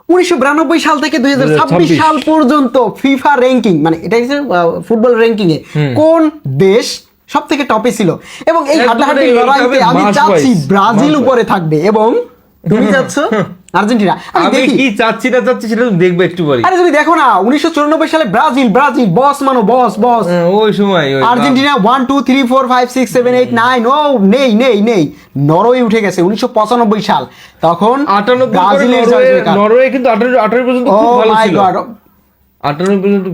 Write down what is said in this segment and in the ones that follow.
1992 সাল থেকে 2026 সাল পর্যন্ত ফিফা র্যাঙ্কিং, মানে এটা হচ্ছে ফুটবল র্যাঙ্কিং এ কোন দেশ সব থেকে টপে ছিল। এবং এই হাড্ডাহাড্ডি লড়াইতে আমি চাচ্ছি ব্রাজিল উপরে থাকবে এবং তুমি চাচ্ছ আর্জেন্টিনা। আমি কি চাচ্ছি না চাচ্ছি সেটা তুমি দেখবে একটু পরে। আরে তুমি দেখো না 1994 সালে ব্রাজিল বস মানো বস ওই সময় আর্জেন্টিনা 1 2 3 4 5 6 7 8 9 ও নেই নরওয়ে উঠে গেছে 1995 সাল, তখন 98 ব্রাজিলের নরওয়ে কিন্তু 18 পর্যন্ত খুব ভালো ছিল। 98 পর্যন্ত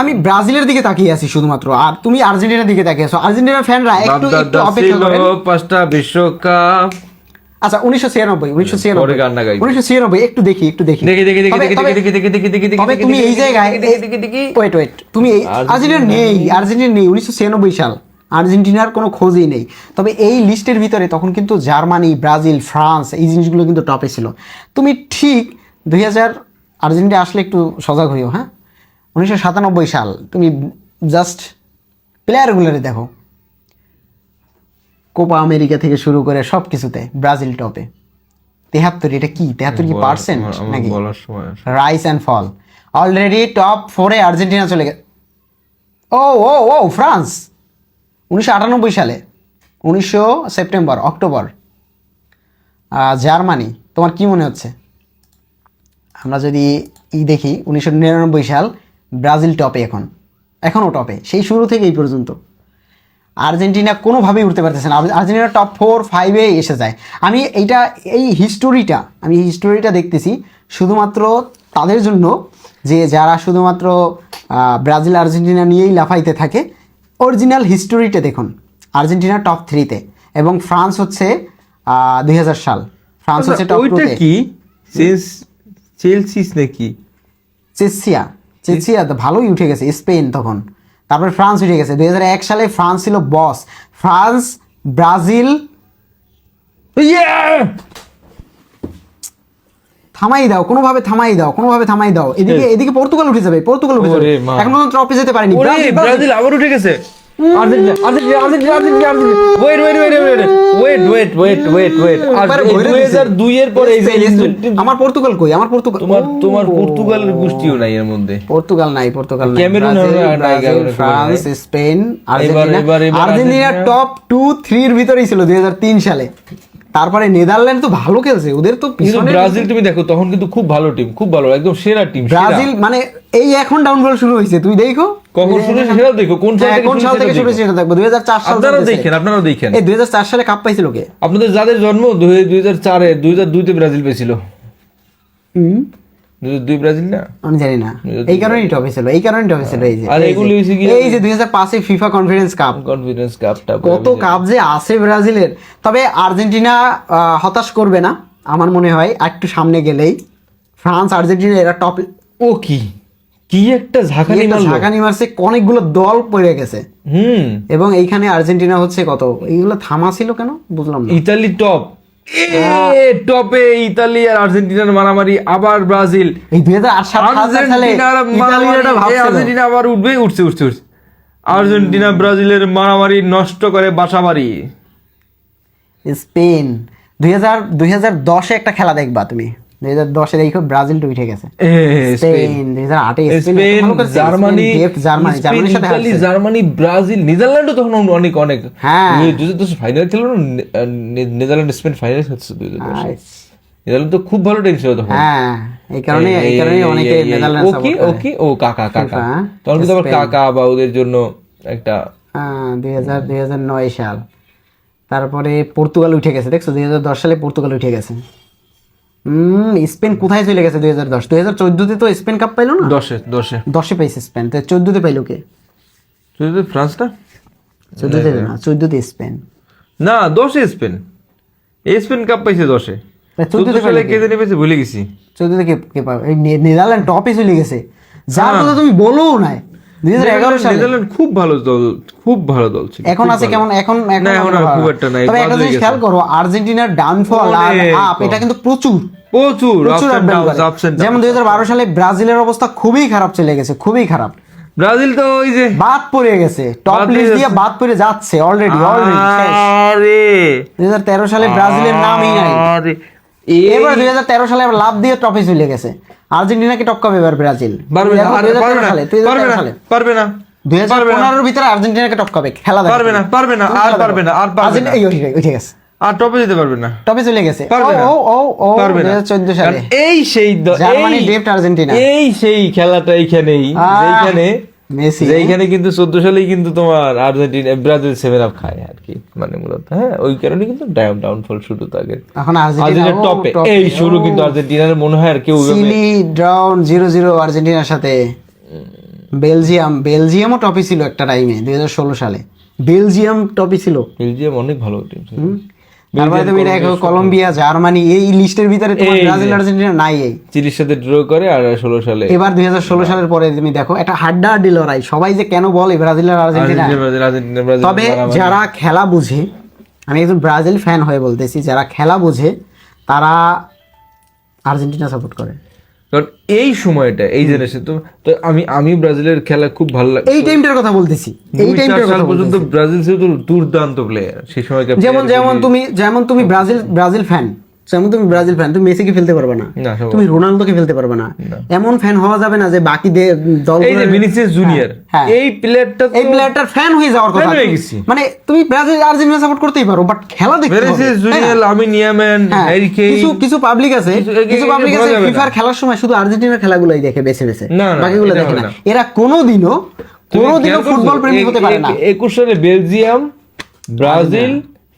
আমি ব্রাজিলের দিকে তাকিয়ে আছি শুধুমাত্র, আর তুমি আর্জেন্টিনার দিকে তাকিয়ে আছো। আর্জেন্টিনার ফ্যানরা একটু অপেক্ষা করেন। 5টা বিশ্বকাপ। আচ্ছা 1996 একটু দেখি তবে তুমি এই জায়গায় ওয়েট তুমি আর্জেন্টিনা নেই 1996 সাল আর্জেন্টিনার কোনো খোঁজই নেই। তবে এই লিস্টের ভিতরে তখন কিন্তু জার্মানি, ব্রাজিল, ফ্রান্স এই জিনিসগুলো কিন্তু টপে ছিল। তুমি ঠিক 2000 আর্জেন্টিনা আসলে একটু সজাগ হইও। হ্যাঁ 1997 সাল তুমি জাস্ট প্লেয়ারগুলোরে দেখো, কোপা আমেরিকা থেকে শুরু করে সব কিছুতে ব্রাজিল টপে। 73, এটা কি 73 কি পার্সেন্ট নাকি? Rise and fall. Already top 4-এ আর্জেন্টিনা চলে গেছে। ও ফ্রান্স 1998 সালে 19 সেপ্টেম্বর অক্টোবর। জার্মানি, তোমার কি মনে হচ্ছে? আমরা যদি দেখি 1999 সাল ব্রাজিল টপে, এখনও টপে, সেই শুরু থেকে এই পর্যন্ত। আর্জেন্টিনা কোনোভাবেই উঠতে পারতেছে না। আর্জেন্টিনা টপ 4-5-এ এসে যায়। আমি এই হিস্টোরিটা দেখতেছি শুধুমাত্র তাদের জন্য যে যারা শুধুমাত্র ব্রাজিল আর্জেন্টিনা নিয়েই লাফাইতে থাকে। অরিজিনাল হিস্টোরিটা দেখুন, আর্জেন্টিনা টপ 3-তে এবং ফ্রান্স হচ্ছে 2000 সাল, ফ্রান্স হচ্ছে টপ 2-তে। কি চেলসিস নাকি চেলসিয়া তো ভালোই উঠে গেছে। স্পেন তখন, তারপরে ফ্রান্স উঠে গেছে। 2001 সালে ফ্রান্স ছিল বস। ফ্রান্স, ব্রাজিল, থামাই দাও কোনোভাবে, থামাই দাও। এদিকে পর্তুগাল উঠে যাবে, এখন পর্যন্ত ট্রফি যেতে পারেনি। ব্রাজিল আবার উঠে গেছে। আমার পর্তুগাল কই? তোমার পর্তুগালের গোষ্ঠীও নাই এর মধ্যে। পর্তুগাল নাই, Cameroon, France, Spain, Argentina top 2-3 এর ভিতরেই ছিল 2003 সালে। তারপরে নেদারল্যান্ড তো ভালো খেলছে, ওদের তো পিছনে। ব্রাজিল তুমি দেখো তখন কিন্তু খুব ভালো টিম, খুব ভালো, একদম সেরা টিম। ব্রাজিল মানে এই এখন ডাউনফল শুরু হয়েছে, তুই দেখো কখন শুরু হয়েছে সেটা দেখো, কোন সাল থেকে শুরু হয়েছে সেটা দেখো। 2004 সাল আপনারা দেখেন এই 2004 সালে কাপ পাইছিল কে? আপনাদের যাদের জন্ম 2004-এ 2002-তে ব্রাজিল পেয়েছিল। 2002 ব্রাজিল না, আমি জানি না, এই কারণেই টপে ছিল, এই যে আর এগুলো হইছে কি, এই যে 2005-এ ফিফা কনফারেন্স কাপটা কত কাপ যে আছে ব্রাজিলের। তবে আর্জেন্টিনা হতাশ করবে না আমার মনে হয়, একটু সামনে গেলেই ফ্রান্স, আর্জেন্টিনা এরা টপ। ও কি একটা ঝাঁকানি মারছে, অনেকগুলো দল পড়ে গেছে। এবং এইখানে আর্জেন্টিনা হচ্ছে কত, এইগুলো থামা ছিল কেন বুঝলাম না। ইতালি টপে ইতালি আর আর্জেন্টিনার মারামারি, আবার ব্রাজিল। এই 2008 সালে আর্জেন্টিনা আবার উঠছে। আর্জেন্টিনা ব্রাজিলের মারামারি নষ্ট করে বাসাবাড়ি। স্পেন 2010-এ একটা খেলা দেখবা তুমি, 2010-এ দেখো ব্রাজিল তো উঠে গেছে। স্পেন 2008-এ জার্মানি, ব্রাজিল, নেদারল্যান্ডও তখন অনেক হ্যাঁ 2010 ফাইনাল খেললো না, নেদারল্যান্ড স্পেন ফাইনাল খেলছে 2010। নেদারল্যান্ড তো খুব ভালো টিম ছিল তখন। হ্যাঁ এই কারণে অনেকে নেদারল্যান্ড সাপোর্ট করে। ও কাকা তখন কিন্তু আবার কাকা বা ওদের জন্য একটা 2009 সাল। তারপরে পর্তুগাল উঠে গেছে, দেখছো 2010 সালে পর্তুগাল উঠে গেছে। স্পেন কোথায় চলে গেছে 2010? 2014-তে তো স্পেন কাপ পাইলো না। 10-এ পাইছে স্পেন, তো 14-তে পাইলো কে? 14-তে ফ্রান্স না, 14-তে স্পেন না, 10-এ স্পেন কাপ পাইছে 10-এ। 14 সালে কে জানি পাইছে ভুলে গেছি। 14-তে কে পাবে? নেদারল্যান্ড টপে চলে গেছে, যার কথা তুমি বলো না। 2011 সালে নেদারল্যান্ড খুব ভালো দল ছিল। এখন আছে কেমন? এখন খুব একটা নাই। তবে একটা জিনিস খেয়াল করো, আর্জেন্টিনার ডাউনফল আর আপ এটা কিন্তু প্রচুর যেমন 2012 সালে ব্রাজিলের অবস্থা খুবই খারাপ চলে গেছে, খুবই খারাপ। ব্রাজিল তো ওই যে বাদ পড়ে গেছে, টপ লিস্ট দিয়ে বাদ পড়ে যাচ্ছে অলরেডি। 2013 সালে ব্রাজিলের নামই নাই। এবার 2013 সালে আবার লাভ দিয়ে টপে চলে গেছে। আর্জেন্টিনাকে টপকাবে এবার ব্রাজিল। পারবে না, দেখো, পারবে 2013 না, সালে, পারবে 2013 না, সালে। পারবে না, 2015 এর ভিতরে আর্জেন্টিনাকে টপকাবে, খেলা দেখো। পারবে না, পারবে না, আর পারবে না, আর পারবে না, উঠে গেছে, আর টপে যেতে পারবে না, টপে চলে গেছে। পারবে না, ও পারবে না। 2014 সালে কারণ এই সেই জার্মানি এই- ডেপ্ট আর্জেন্টিনা। এই সেই খেলাটা এইখানেই, যেখানে মেসি, যেখানে কিন্তু 14 সালেই কিন্তু তোমার আর্জেন্টিনা ব্রাজিল 7 আপ খায় আর কি, মানে মূলত হ্যাঁ ওই কারণে কিন্তু ডাউনফল শুরু থাকে। এখন আর্জেন্টিনা টপে, এই শুরু কিন্তু আর্জেন্টিনার মনে হয় আর কেউ চিলি ড্রাউন 0-0 আর্জেন্টিনার সাথে। বেলজিয়ামও টপে ছিল একটা টাইমে 2016 সালে, বেলজিয়াম টপে ছিল। বেলজিয়াম অনেক ভালো টিম ছিল। তারপরে তুমি দেখো কলম্বিয়া, জার্মানি, এই লিস্টের ভিতরে তোমার এই ব্রাজিল যে। আর্জেন্টিনা নাই। এই চিলির সাথে ড্র করে আর 16 সালে এবার 2016 সালের পরে তুমি দেখো একটা হাড্ডাহাড্ডি লড়াই। সবাই যে কেন বলে ব্রাজিল আর আর্জেন্টিনা, আর্জেন্টিনা তবে যারা খেলা বুঝে, আমি একজন ব্রাজিল ফ্যান হয়ে বলতেছি, যারা খেলা বুঝে তারা আর্জেন্টিনা সাপোর্ট করে। কারণ এই সময়টা এই জেনারেশন তো তো আমি ব্রাজিলের খেলা খুব ভালো লাগে। এই টাইমটার কথা বলতেছি, এই 2004 টাইমটার সাল কথা পর্যন্ত বলতেছি। ব্রাজিল ছিল তো দুর্দান্ত প্লেয়ার সেই সময়কার যেমন তুমি ব্রাজিল ফ্যান, যেমন তুমি ব্রাজিল ফ্যান, তুমি মেসিকে ফেলতে পারবে না, না, সম্ভব তুমি রোনালদোকে ফেলতে পারবে না। এমন ফ্যান হওয়া যাবে না যে বাকি দল, এই যে ভিনিসিয়াস জুনিয়র, হ্যাঁ। এই প্লেয়ারটা এই প্লেয়ারটার ফ্যান হয়ে যাওয়ার কথা। fan হয়ে গেছি। মানে তুমি ব্রাজিল আর্জেন্টিনা সাপোর্ট করতেই পারো, বাট খেলা দেখতে হবে। ভিনিসিয়াস জুনিয়র, লামিন ইয়ামাল, হ্যাঁ, হ্যারি কেইন, কিছু পাবলিক আছে, কিছু পাবলিক আছে বলা যাবে না। ফিফার খেলার সময় শুধু আর্জেন্টিনার খেলাগুলোই দেখে বেছে বেছে, না, না, বাকিগুলো এটা দেখে হবে না। না। এরা কোনোদিনও ফুটবল প্রেমী হতে পারে না। 21 সালে Belgium, Brazil,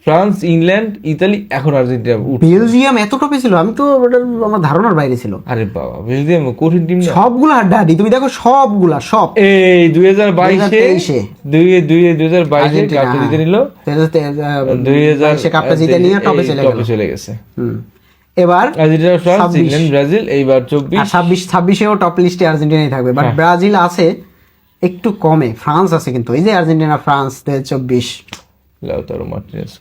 France, England, Italy, এখন আর্জেন্টিনা বেলজিয়াম এত টপে ছিল, আমি তো ওটার আমার ধারণার বাইরে ছিল। আরে বাবা, বেলজিয়াম কঠিন টিম না। সবগুলো হাড্ডাহাড্ডি, তুমি দেখো সবগুলা সব। এই 2022 আর্জেন্টিনা, কাপটা জিতে নিল, 2022 কাপটা জিতে নিয়ে টপে চলে গেছে। এবার আর্জেন্টিনা, ফ্রান্স, 26 ইংল্যান্ড, ব্রাজিল, এইবার 24 আর 26-এও টপ লিস্টে আর্জেন্টিনাই থাকবে, বাট ব্রাজিল আছে একটু কমে, ফ্রান্স আছে কিন্তু। এই যে আর্জেন্টিনা ফ্রান্স 2024, লাউতারো মার্টিনেজ,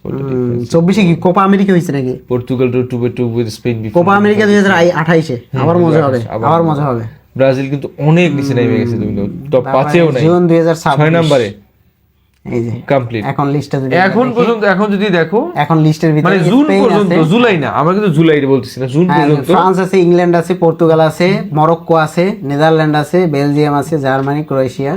24-এ কি কোপা আমেরিকা হয়েছে নাকি? Portugal 2-2 with Spain. Copa America 2028-এ আবার মজা হবে, আবার মজা হবে। ব্রাজিল কিন্তু অনেক নিচে নেমে গেছে, তুমি টপ 5-এও নাই, জুন 2026, 6 নম্বরে এই যে কমপ্লিট। এখন লিস্টে এখন পর্যন্ত, এখন যদি দেখো এখন লিস্টের ভিতরে মানে জুন স্পেন পর্যন্ত, আছে, জুলাই না, আমরা কিন্তু জুলাই বলতেছি না, জুন পর্যন্ত ফ্রান্স আছে, ইংল্যান্ড আছে, পর্তুগাল আছে, মরক্কো আছে, নেদারল্যান্ড আছে, বেলজিয়াম আছে, জার্মানি, ক্রোয়েশিয়া,